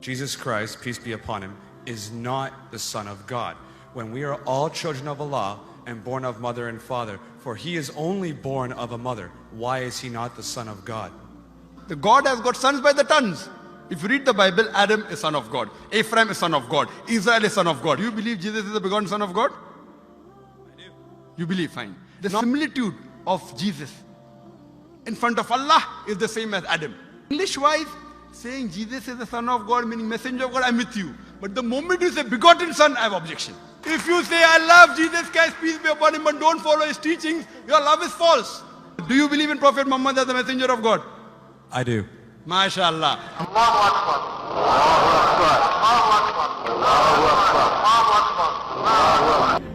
Jesus Christ, peace be upon him, is not the Son of God. When we are all children of Allah and born of mother and father, for he is only born of a mother, why is he not the Son of God? The God has got sons by the tons. If you read the Bible, Adam is son of God. Ephraim is son of God. Israel is son of God. You believe Jesus is the begotten son of God? I do. You believe, fine. The similitude of Jesus in front of Allah is the same as Adam. English-wise, saying Jesus is the son of God, meaning messenger of God, I'm with you. But the moment you say begotten son, I have objection. If you say, I love Jesus Christ, peace be upon him, but don't follow his teachings, your love is false. Do you believe in Prophet Muhammad as the messenger of God? I do. MashaAllah.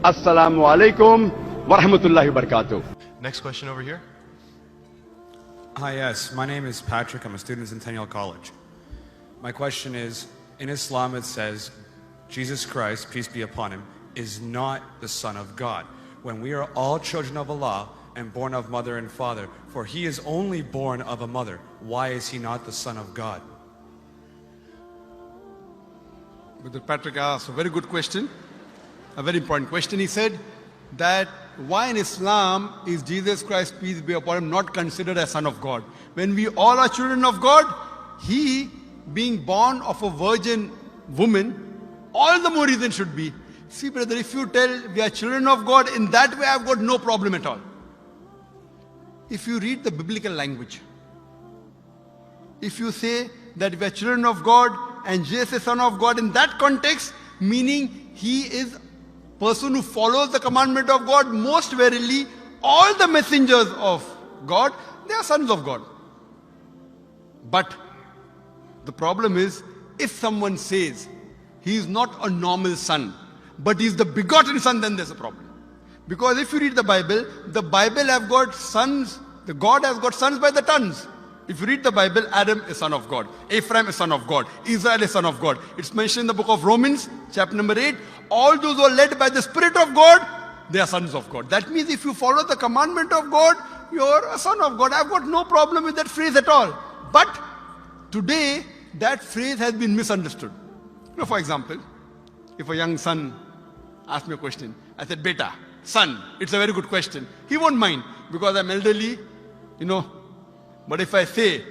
Assalamu alaikum wa rahmatullahi wa barakatuh. Next question over here. Hi, yes. My name is Patrick. I'm a student at Centennial College. My question is, in Islam it says, Jesus Christ, peace be upon him, is not the Son of God. When we are all children of Allah and born of mother and father, for he is only born of a mother, why is he not the Son of God? Brother Patrick asked a very good question, a very important question. He said that why in Islam is Jesus Christ, peace be upon him, not considered as Son of God? When we all are children of God, he being born of a virgin woman, all the more reason should be. See brother, if you tell we are children of God, in that way I've got no problem at all. If you read the biblical language, if you say that we are children of God and Jesus is Son of God, in that context, meaning he is person who follows the commandment of God, most verily all the messengers of God, they are sons of God. But the problem is, if someone says he is not a normal son, but he is the begotten son, then there's a problem. Because if you read the Bible have got sons, the God has got sons by the tons. If you read the Bible, Adam is son of God, Ephraim is son of God, Israel is son of God. It's mentioned in the book of Romans, chapter number 8, all those who are led by the Spirit of God, they are sons of God. That means if you follow the commandment of God, you're a son of God. I've got no problem with that phrase at all. But today, that phrase has been misunderstood. You know, for example, if a young son asks me a question, I said, Beta, son, it's a very good question. He won't mind because I'm elderly, you know. But if I say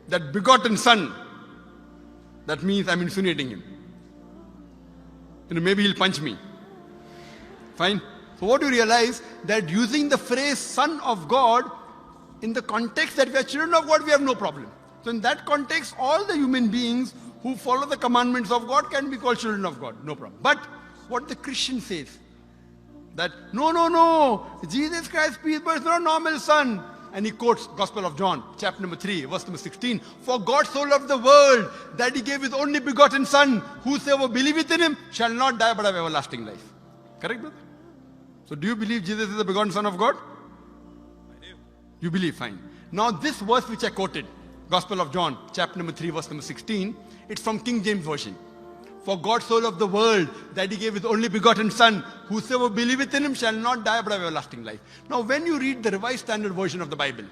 that begotten son, that means I'm insinuating him. You know, maybe he'll punch me. Fine. So what you realize, that using the phrase son of God, in the context that we are children of God, we have no problem. So in that context, all the human beings who follow the commandments of God can be called children of God. No problem. But what the Christian says, that no, Jesus Christ, peace, but it's not a normal son. And he quotes Gospel of John, chapter number 3, verse number 16. For God so loved the world that he gave his only begotten son. Whosoever believeth in him shall not die but have everlasting life. Correct, brother? So do you believe Jesus is the begotten son of God? I do. You believe, fine. Now this verse which I quoted, Gospel of John, chapter number 3, verse number 16, it's from King James Version. For God so loved the world that he gave his only begotten son. Whosoever believeth in him shall not die but have everlasting life. Now when you read the Revised Standard Version of the Bible,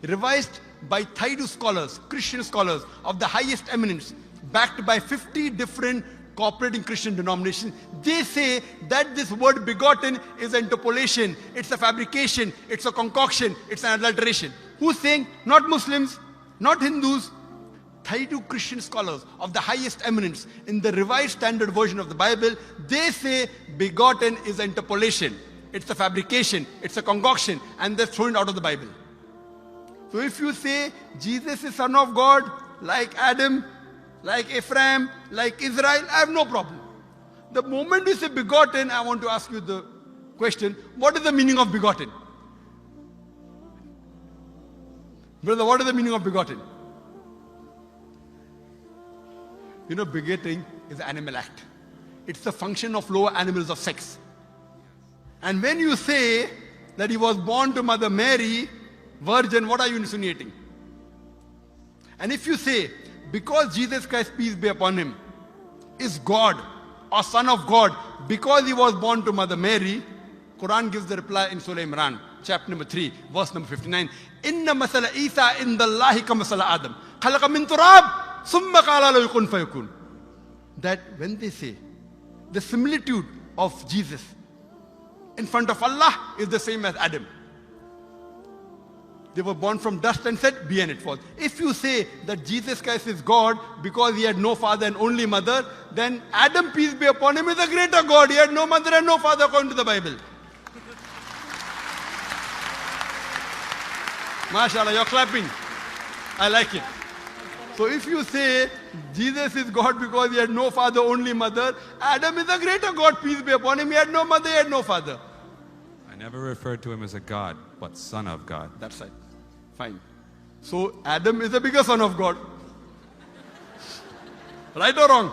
revised by Thaidu scholars, Christian scholars of the highest eminence, backed by 50 different cooperating Christian denominations, they say that this word begotten is an interpolation, it's a fabrication, it's a concoction, it's an adulteration. Who's saying? Not Muslims, not Hindus. Thaidu Christian scholars of the highest eminence in the Revised Standard Version of the Bible, they say begotten is an interpolation, it's a fabrication, it's a concoction, and they're thrown out of the Bible. So if you say Jesus is Son of God, like Adam, like Ephraim, like Israel, I have no problem. The moment you say begotten, I want to ask you the question, what is the meaning of begotten? Brother, what is the meaning of begotten? You know, begetting is an animal act. It's the function of lower animals of sex. And when you say that he was born to Mother Mary, virgin, what are you insinuating? And if you say, because Jesus Christ, peace be upon him, is God or Son of God, because he was born to Mother Mary, Quran gives the reply in Surah Imran, chapter number 3, verse number 59. Inna masala Isa indallahi ka masala Adam. Khalaqa min turab summa qala lahu kun fayakun. That when they say the similitude of Jesus in front of Allah is the same as Adam. They were born from dust and said, be and it was. If you say that Jesus Christ is God because he had no father and only mother, then Adam, peace be upon him, is a greater God. He had no mother and no father according to the Bible. MashaAllah, you're clapping. I like it. So if you say Jesus is God because he had no father, only mother, Adam is a greater God, peace be upon him. He had no mother, he had no father. I never referred to him as a God, but son of God. That's right. Fine. So Adam is a bigger son of God. Right or wrong?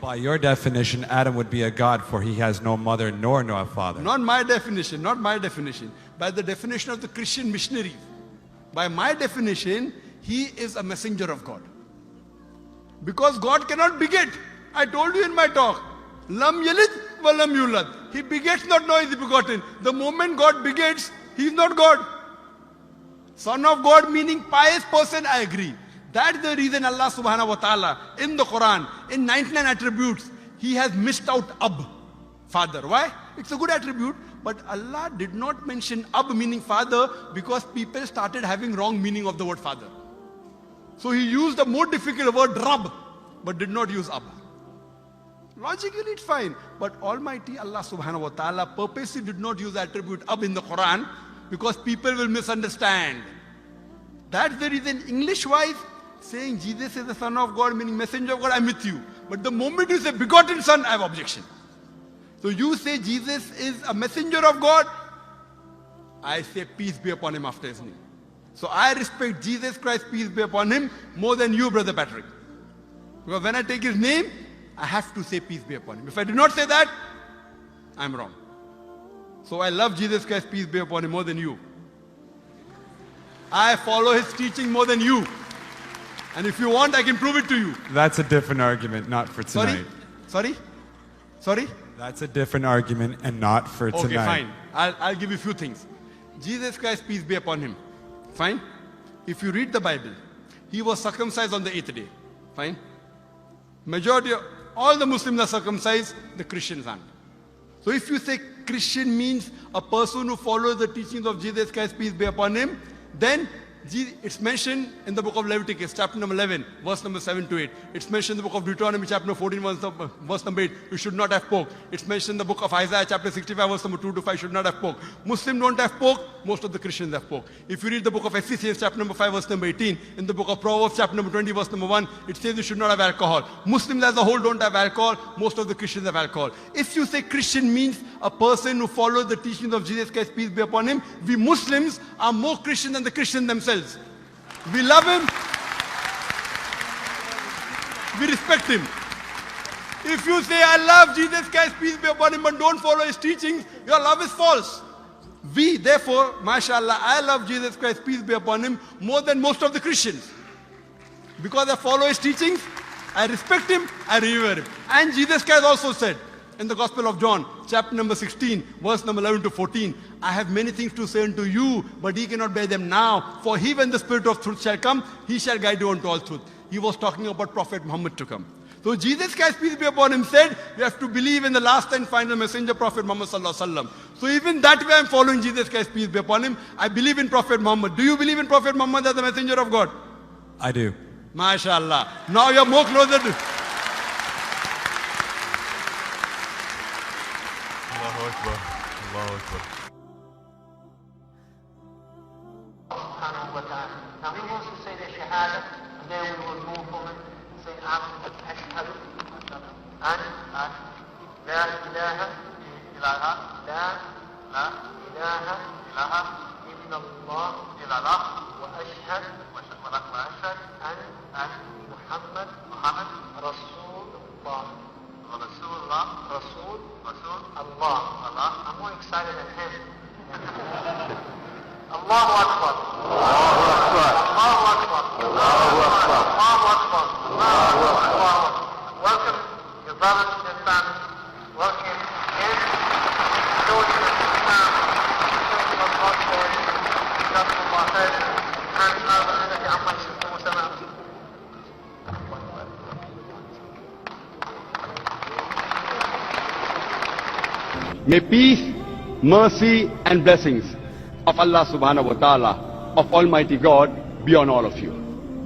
By your definition, Adam would be a God, for he has no mother nor no father. Not my definition, not my definition. By the definition of the Christian missionaries. By my definition, he is a messenger of God. Because God cannot beget. I told you in my talk. Lam yalid wa lam yulad. He begets not, nor is he begotten. The moment God begets, he is not God. Son of God meaning pious person, I agree. That's the reason Allah subhanahu wa ta'ala in the Quran, in 99 attributes, he has missed out Ab, father. Why? It's a good attribute, but Allah did not mention Ab meaning father because people started having wrong meaning of the word father. So he used a more difficult word Rab, but did not use Ab. Logically it's fine, but Almighty Allah subhanahu wa ta'ala purposely did not use the attribute Ab in the Quran because people will misunderstand. That's the reason English-wise, saying Jesus is the son of God, meaning messenger of God, I'm with you. But the moment you say begotten son, I have objection. So you say Jesus is a messenger of God, I say peace be upon him after his name. So I respect Jesus Christ, peace be upon him, more than you, Brother Patrick. Because when I take his name, I have to say peace be upon him. If I do not say that, I'm wrong. So I love Jesus Christ, peace be upon him, more than you. I follow his teaching more than you. And if you want, I can prove it to you. That's a different argument, not for tonight. Sorry? That's a different argument and not for tonight. Okay, fine. I'll give you a few things. Jesus Christ, peace be upon him. Fine? If you read the Bible, he was circumcised on the 8th day. Fine? Majority of all the Muslims are circumcised, the Christians aren't. So if you say Christian means a person who follows the teachings of Jesus Christ, peace be upon him, then it's mentioned in the book of Leviticus, chapter number 11, verse number 7 to 8. It's mentioned in the book of Deuteronomy, chapter number 14, verse number 8. You should not have pork. It's mentioned in the book of Isaiah, chapter 65, verse number 2 to 5. Should not have pork. Muslims don't have pork. Most of the Christians have pork. If you read the book of Ephesians, chapter number 5, verse number 18, in the book of Proverbs, chapter number 20, verse number 1, it says you should not have alcohol. Muslims as a whole don't have alcohol. Most of the Christians have alcohol. If you say Christian means a person who follows the teachings of Jesus Christ, peace be upon him, we Muslims are more Christian than the Christians themselves. We love him. We respect him. If you say, I love Jesus Christ, peace be upon him, but don't follow his teachings, your love is false. We, therefore, mashallah, I love Jesus Christ, peace be upon him, more than most of the Christians. Because I follow his teachings, I respect him, I revere him. And Jesus Christ also said, in the Gospel of John, chapter number 16, verse number 11 to 14, I have many things to say unto you, but ye cannot bear them now. For he, when the Spirit of truth shall come, he shall guide you unto all truth. He was talking about Prophet Muhammad to come. So Jesus Christ, peace be upon him, said, you have to believe in the last and final messenger, Prophet Muhammad sallallahu alaihi wasallam. So even that way I'm following Jesus Christ, peace be upon him. I believe in Prophet Muhammad. Do you believe in Prophet Muhammad as the messenger of God? I do. MashaAllah. Now you're more closer to... Allahu Akbar. Allahu Akbar. Subhanahu wa ta'ala. Now he wants to say the Shahada, and then we will move from it and say, Ashhadu an la ilaha illallah, la ilaha illallah, illallah, illallah, wa ashhad an Muhammad, Rasulullah. Rasul, Allah. I'm more excited than him. Allahu Akbar. Allahu Akbar. Allahu Akbar. Allahu Akbar. Allahu Akbar. Welcome your brothers and your family. Welcome in. Children of Islam. Children of God. Jazakumullah khair. And Allah, Allah, Allah, Allah, Allah, Allah, Allah, Allah, Allah, May peace, mercy and blessings of Allah subhanahu wa ta'ala, of Almighty God, be on all of you.